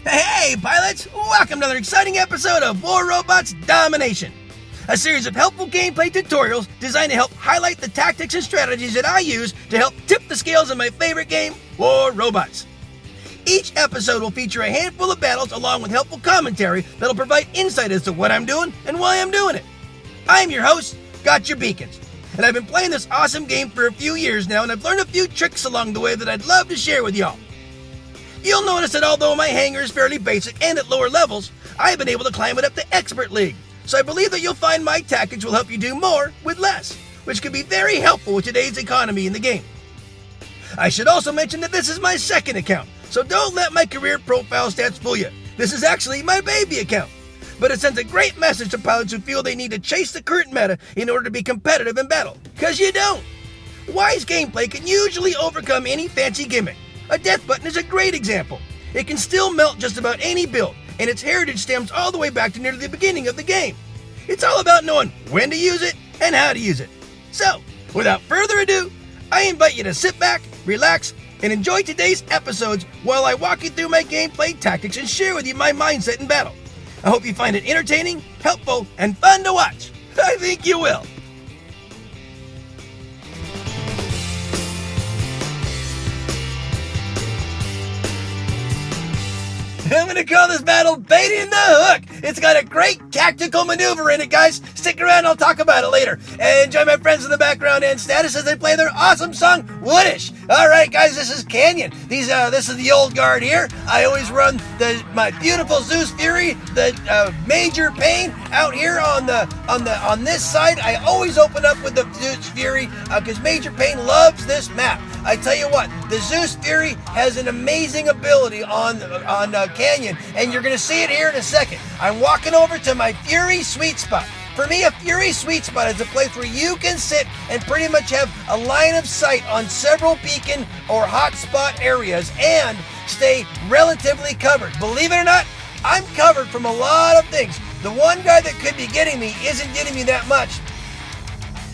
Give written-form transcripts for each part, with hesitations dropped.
Hey, pilots! Welcome to another exciting episode of War Robots Domination, a series of helpful gameplay tutorials designed to help highlight the tactics and strategies that I use to help tip the scales in my favorite game, War Robots. Each episode will feature a handful of battles along with helpful commentary that'll provide insight as to what I'm doing and why I'm doing it. I'm your host, Gotchure Beacons, and I've been playing this awesome game for a few years now, and I've learned a few tricks along the way that I'd love to share with y'all. You'll notice that although my hangar is fairly basic and at lower levels, I've been able to climb it up to Expert League. So I believe that you'll find my tactics will help you do more with less, which could be very helpful with today's economy in the game. I should also mention that this is my second account, so don't let my career profile stats fool you. This is actually my baby account, but it sends a great message to pilots who feel they need to chase the current meta in order to be competitive in battle, because you don't. Wise gameplay can usually overcome any fancy gimmick. A death button is a great example. It can still melt just about any build, and its heritage stems all the way back to near the beginning of the game. It's all about knowing when to use it and how to use it. So, without further ado, I invite you to sit back, relax, and enjoy today's episodes while I walk you through my gameplay tactics and share with you my mindset in battle. I hope you find it entertaining, helpful, and fun to watch. I think you will. I'm going to call this battle Baiting the Hook. It's got a great tactical maneuver in it, guys. Stick around, I'll talk about it later. And enjoy my friends in the background and status as they play their awesome song, Woodish. All right, guys, this is Canyon. This is the old guard here. I always run my beautiful Zeus Fury, the Major Pain out here on this side. I always open up with the Zeus Fury because Major Pain loves this map. I tell you what, the Zeus Fury has an amazing ability on Canyon, and you're going to see it here in a second. I'm walking over to my Fury sweet spot. For me, a Fury sweet spot is a place where you can sit and pretty much have a line of sight on several beacon or hotspot areas and stay relatively covered. Believe it or not, I'm covered from a lot of things. The one guy that could be getting me isn't getting me that much.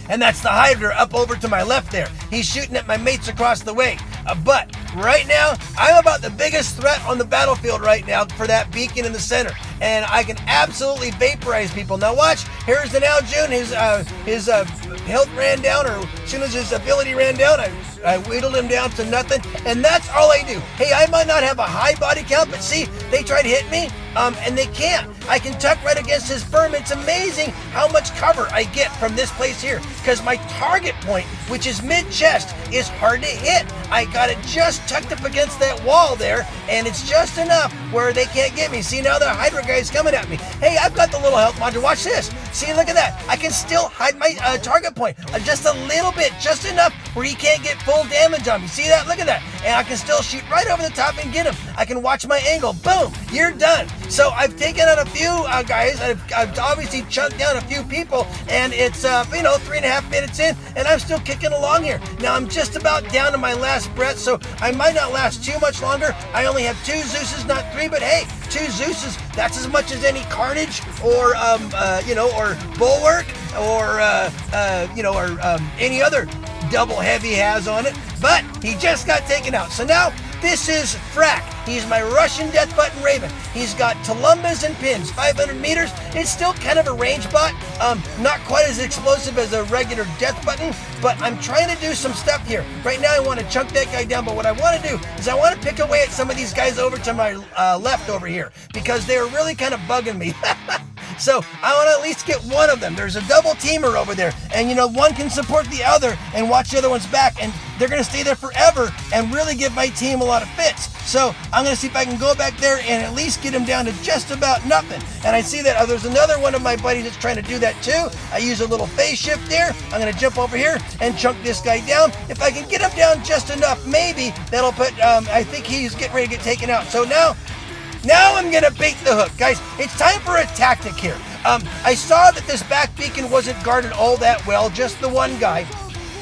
And that's the Hydra up over to my left there. He's shooting at my mates across the way. But right now, I'm about the biggest threat on the battlefield right now for that beacon in the center. And I can absolutely vaporize people. Now watch, here's the Now June. His health ran down, or as soon as his ability ran down, I whittled him down to nothing. And that's all I do. Hey, I might not have a high body count, but see, they try to hit me, and they can't. I can tuck right against his firm. It's amazing how much cover I get from this place here, because my target point, which is mid-chest, is hard to hit. I got it just tucked up against that wall there, and it's just enough where they can't get me. See, now the Hydra guy is coming at me. Hey, I've got the little health module. Watch this. See, look at that. I can still hide my target point just a little bit, just enough where he can't get full damage on me. See that? Look at that. And I can still shoot right over the top and get him. I can watch my angle. Boom. You're done. So I've taken out a few guys. I've obviously chunked down a few people, and it's 3.5 minutes in, and I'm still kicking along here. Now I'm just about down to my last breath, so I might not last too much longer. I only have 2 Zeuses, not 3, but hey, 2 Zeuses, that's as much as any Carnage or Bulwark or any other double heavy has on it. But he just got taken out. So now this is Frack. He's my Russian Death Button Raven. He's got Tulumbas and pins, 500 meters. It's still kind of a range bot. Not quite as explosive as a regular Death Button, but I'm trying to do some stuff here. Right now I want to chunk that guy down, but what I want to do is I want to pick away at some of these guys over to my left over here, because they're really kind of bugging me. So I want to at least get one of them. There's a double teamer over there, and one can support the other and watch the other one's back, and they're going to stay there forever and really give my team a lot of fits. So I'm going to see if I can go back there and at least get him down to just about nothing. And I see that there's another one of my buddies that's trying to do that too. I use a little phase shift there. I'm going to jump over here and chunk this guy down. If I can get him down just enough, maybe that'll put, I think he's getting ready to get taken out. So now I'm going to bait the hook. Guys, it's time for a tactic here. I saw that this back beacon wasn't guarded all that well, just the one guy.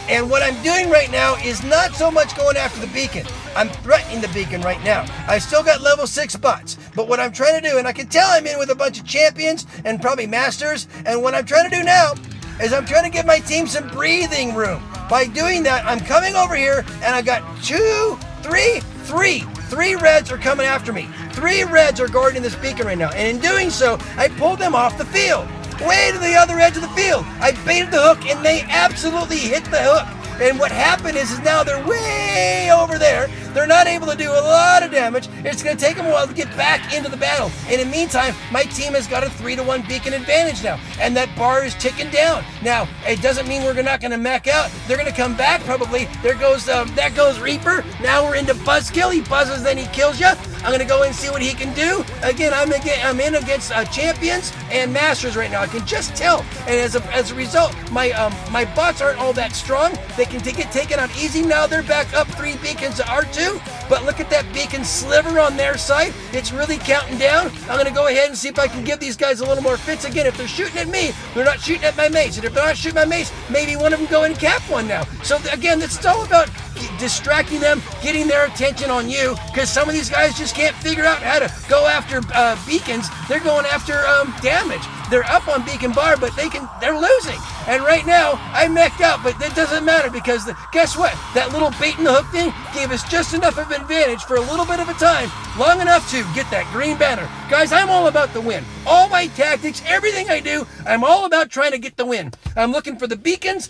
And what I'm doing right now is not so much going after the beacon. I'm threatening the beacon right now. I still got level 6 bots. But what I'm trying to do, and I can tell I'm in with a bunch of champions and probably masters, and what I'm trying to do now is I'm trying to give my team some breathing room. By doing that, I'm coming over here, and I got 2, 3, 3 reds are coming after me. 3 reds are guarding this beacon right now, and in doing so, I pulled them off the field. Way to the other edge of the field. I baited the hook, and they absolutely hit the hook. And what happened is now they're way over there. They're not able to do a lot of damage. It's going to take them a while to get back into the battle. In the meantime, my team has got a 3-1 beacon advantage now, and that bar is ticking down. Now, it doesn't mean we're not going to mech out. They're going to come back probably. There goes that goes Reaper. Now we're into Buzzkill. He buzzes, then he kills you. I'm going to go and see what he can do. Again, I'm in against champions and masters right now. I can just tell. And as a result, my bots aren't all that strong. They can get taken out easy. Now they're back up 3 beacons to R2. But look at that beacon sliver on their side. It's really counting down. I'm going to go ahead and see if I can give these guys a little more fits. Again, if they're shooting at me, they're not shooting at my mates. And if they're not shooting my mates, maybe one of them go and cap one now. So again, it's all about distracting them, getting their attention on you, because some of these guys just can't figure out how to go after beacons. They're going after damage. They're up on beacon bar, but they're losing. And right now, I mech'd out, but that doesn't matter because guess what? That little bait in the hook thing gave us just enough of an advantage for a little bit of a time, long enough to get that green banner. Guys, I'm all about the win. All my tactics, everything I do, I'm all about trying to get the win. I'm looking for the beacons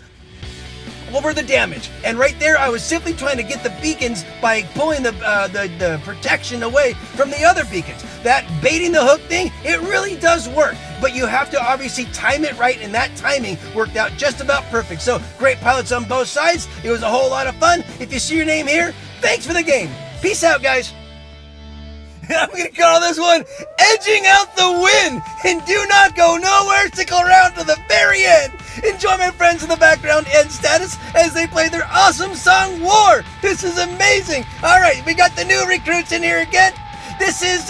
over the damage, and right there I was simply trying to get the beacons by pulling the protection away from the other beacons. That baiting the hook thing, it really does work, but you have to obviously time it right, and that timing worked out just about perfect. So great pilots on both sides. It was a whole lot of fun. If you see your name here, thanks for the game. Peace out, guys. I'm going to call this one Edging Out the Win. And do not go nowhere. Stick around to the very end. Enjoy my friends in the background and status as they play their awesome song, War. This is amazing. All right, we got the new recruits in here again. This is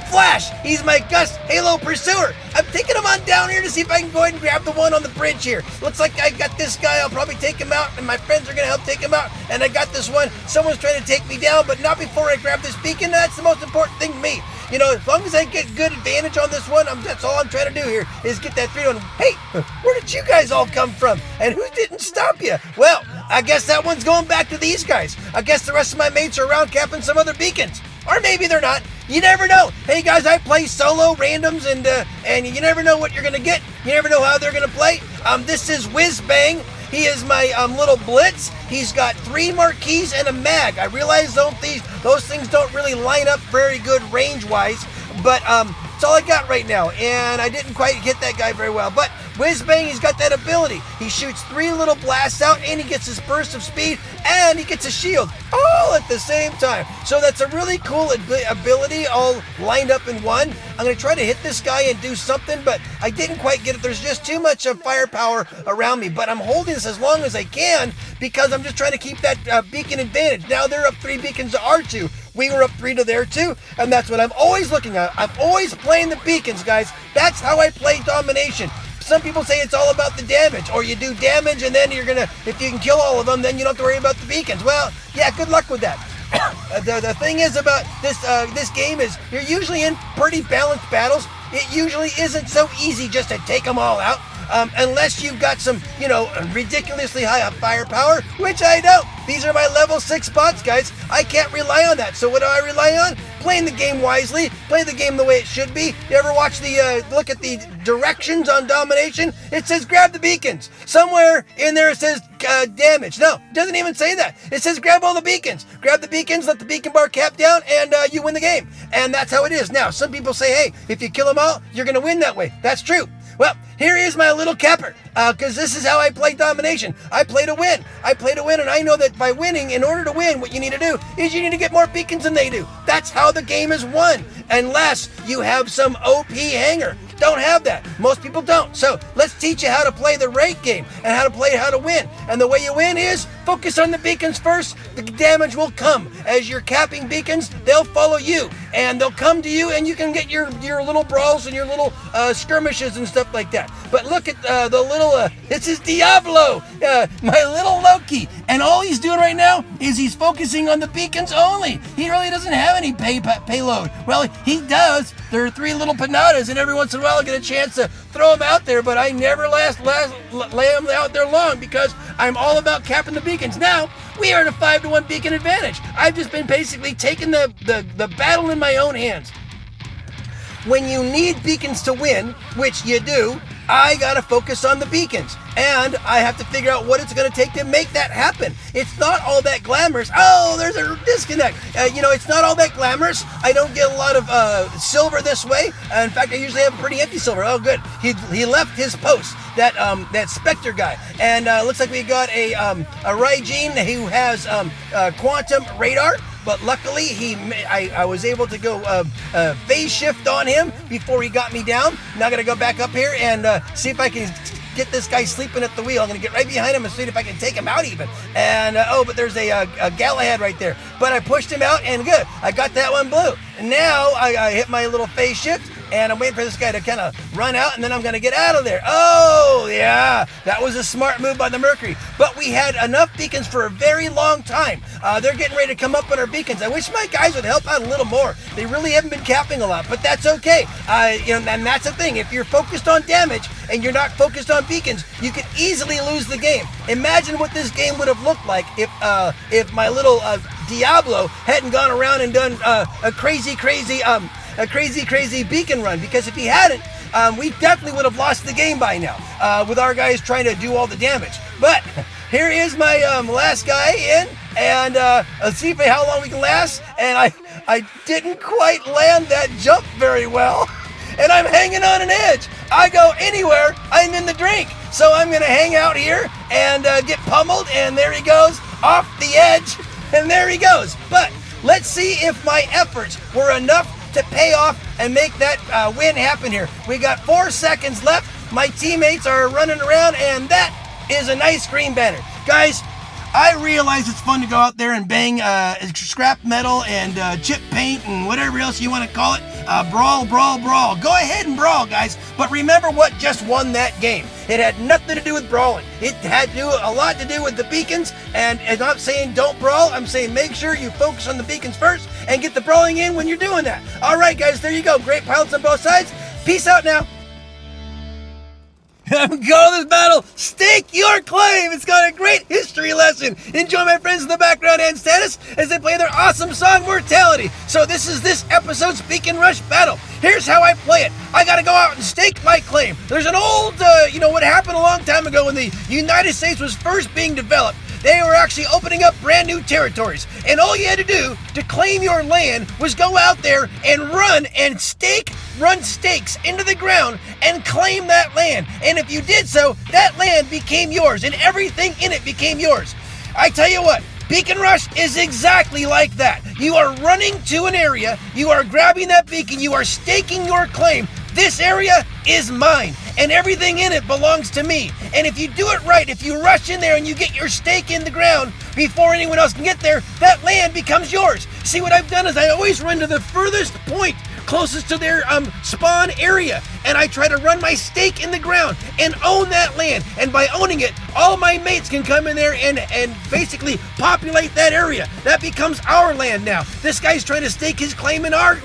Flash. He's my Gus Halo Pursuer. I'm taking him on down here to see if I can go ahead and grab the one on the bridge here. Looks like I got this guy. I'll probably take him out, and my friends are going to help take him out. And I got this one. Someone's trying to take me down, but not before I grab this beacon. That's the most important thing to me. You know, as long as I get good advantage on this one, that's all I'm trying to do here is get that 3-1. Hey, where did you guys all come from? And who didn't stop you? Well, I guess that one's going back to these guys. I guess the rest of my mates are around capping some other beacons. Or maybe they're not. You never know. Hey guys, I play solo randoms, and you never know what you're gonna get. You never know how they're gonna play. This is Whiz Bang. He is my little blitz. He's got 3 marquees and a mag. I realize those things don't really line up very good range-wise, but it's all I got right now, and I didn't quite hit that guy very well. But Whiz Bang, he's got that ability. He shoots 3 little blasts out, and he gets his burst of speed, and he gets a shield, all at the same time. So that's a really cool ability, all lined up in one. I'm going to try to hit this guy and do something, but I didn't quite get it. There's just too much firepower around me, but I'm holding this as long as I can because I'm just trying to keep that beacon advantage. Now they're up 3 beacons to R2. We were up 3 to their 2, and that's what I'm always looking at. I'm always playing the beacons, guys. That's how I play Domination. Some people say it's all about the damage, or you do damage and then if you can kill all of them, then you don't have to worry about the beacons. Well, yeah, good luck with that. The thing is about this game is you're usually in pretty balanced battles. It usually isn't so easy just to take them all out. Unless you've got some, ridiculously high firepower, which I don't. These are my level 6 bots, guys. I can't rely on that. So what do I rely on? Playing the game wisely, play the game the way it should be. You ever watch look at the directions on Domination? It says grab the beacons. Somewhere in there it says damage. No, it doesn't even say that. It says grab all the beacons. Grab the beacons, let the beacon bar cap down, and you win the game. And that's how it is. Now, some people say, hey, if you kill them all, you're going to win that way. That's true. Well, here is my little capper, because this is how I play Domination. I play to win. I play to win, and I know that by winning, in order to win, what you need to do is you need to get more beacons than they do. That's how the game is won, unless you have some OP hanger. Don't have that. Most people don't. So let's teach you how to play the right game and how to win. And the way you win is focus on the beacons first. The damage will come. As you're capping beacons, they'll follow you and they'll come to you, and you can get your little brawls and your little skirmishes and stuff like that. But look at the little, this is Diablo, my little Loki. And all he's doing right now is he's focusing on the beacons only. He really doesn't have any payload. Well, he does. There are 3 little panadas, and every once in a while I get a chance to throw them out there, but I never lay them out there long because I'm all about capping the beacons. Now, we are at a 5-1 beacon advantage. I've just been basically taking the battle in my own hands. when you need beacons to win, which you do, I gotta focus on the beacons, and I have to figure out what it's gonna take to make that happen. It's not all that glamorous. Oh, there's a disconnect. It's not all that glamorous. I don't get a lot of silver this way. In fact, I usually have pretty empty silver. Oh, good. He left his post. That Spectre guy, and looks like we got a Raijin who has quantum radar. But luckily, I was able to go phase shift on him before he got me down. Now I'm gonna go back up here and see if I can get this guy sleeping at the wheel. I'm gonna get right behind him and see if I can take him out even. And but there's a Galahad right there. But I pushed him out, and good, I got that one blue. And now I hit my little phase shift, and I'm waiting for this guy to kind of run out, and then I'm going to get out of there. Oh, yeah, that was a smart move by the Mercury. But we had enough beacons for a very long time. They're getting ready to come up on our beacons. I wish my guys would help out a little more. They really haven't been capping a lot, but that's okay. And that's the thing. If you're focused on damage and you're not focused on beacons, you could easily lose the game. Imagine what this game would have looked like if my little Diablo hadn't gone around and done a crazy beacon run, because if he hadn't, we definitely would have lost the game by now with our guys trying to do all the damage. But here is my last guy in, and let's see how long we can last. And I didn't quite land that jump very well, and I'm hanging on an edge. I go anywhere, I'm in the drink. So I'm gonna hang out here and get pummeled, and there he goes off the edge, and there he goes. But let's see if my efforts were enough to pay off and make that win happen here. We got 4 seconds left. My teammates are running around, and that is a nice green banner. Guys, I realize it's fun to go out there and bang scrap metal and chip paint and whatever else you want to call it. Brawl. Go ahead and brawl, guys. But remember what just won that game. It had nothing to do with brawling. It had a lot to do with the beacons. And I'm not saying don't brawl. I'm saying make sure you focus on the beacons first and get the brawling in when you're doing that. All right, guys, there you go. Great pilots on both sides. Peace out now. Go to this battle, stake your claim. It's got a great history lesson. Enjoy my friends in the background and status as they play their awesome song Mortality. So this is this episode's Beacon Rush battle. Here's how I play it. I gotta go out and stake my claim. There's an old, what happened a long time ago when the United States was first being developed. They were actually opening up brand new territories. And all you had to do to claim your land was go out there and run stakes into the ground and claim that land. And if you did so, that land became yours and everything in it became yours. I tell you what, Beacon Rush is exactly like that. You are running to an area, you are grabbing that beacon, you are staking your claim. This area is mine, and everything in it belongs to me. And if you do it right, if you rush in there and you get your stake in the ground before anyone else can get there, that land becomes yours. See, what I've done is I always run to the furthest point closest to their spawn area, and I try to run my stake in the ground and own that land. And by owning it, all my mates can come in there and basically populate that area. That becomes our land now. This guy's trying to stake his claim in our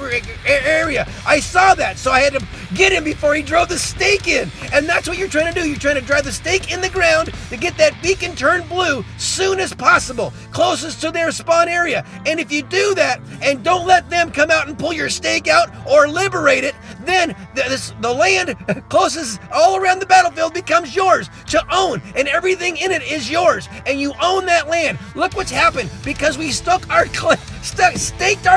area. I saw that, so I had to get him before he drove the stake in. And that's what you're trying to do. You're trying to drive the stake in the ground to get that beacon turned blue soon as possible, closest to their spawn area. And if you do that and don't let them come out and pull your stake out or liberate it, then the land closest all around the battlefield becomes yours to own, and everything in it is yours, and you own that land. Look what's happened because we staked our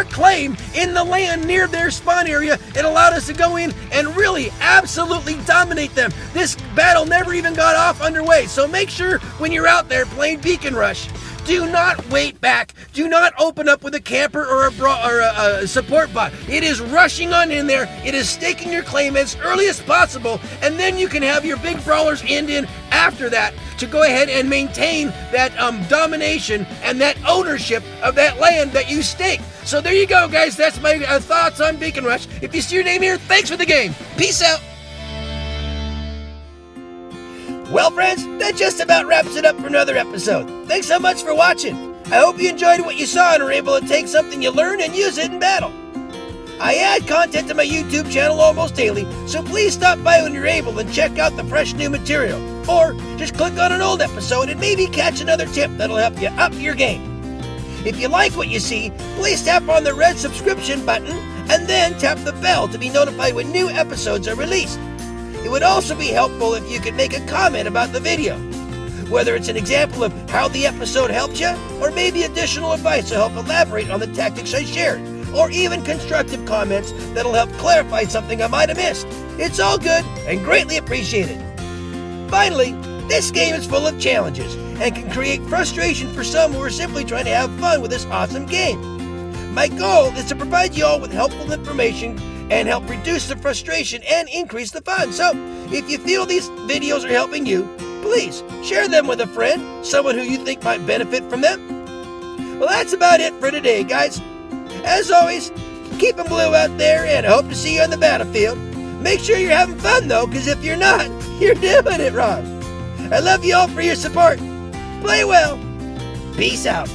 claim in the land near their spawn area. It allowed us to go in and really absolutely dominate them. This battle never even got off underway. So make sure when you're out there playing Beacon Rush, do not wait back. Do not open up with a camper or a support bot. It is rushing on in there. It is staking your claim as early as possible, and then you can have your big brawlers end in after that to go ahead and maintain that domination and that ownership of that land that you stake. So there you go, guys. That's my thoughts on Beacon Rush. If you see your name here, thanks for the game. Peace out. Well, friends, that just about wraps it up for another episode. Thanks so much for watching. I hope you enjoyed what you saw and were able to take something you learned and use it in battle. I add content to my YouTube channel almost daily, so please stop by when you're able and check out the fresh new material. Or just click on an old episode and maybe catch another tip that'll help you up your game. If you like what you see, please tap on the red subscription button and then tap the bell to be notified when new episodes are released. It would also be helpful if you could make a comment about the video, whether it's an example of how the episode helped you, or maybe additional advice to help elaborate on the tactics I shared, or even constructive comments that'll help clarify something I might have missed. It's all good and greatly appreciated. Finally, this game is full of challenges and can create frustration for some who are simply trying to have fun with this awesome game. My goal is to provide you all with helpful information and help reduce the frustration and increase the fun. So, if you feel these videos are helping you, please share them with a friend, someone who you think might benefit from them. Well, that's about it for today, guys. As always, keep 'em blue out there, and I hope to see you on the battlefield. Make sure you're having fun, though, because if you're not, you're doing it wrong. I love you all for your support. Play well. Peace out.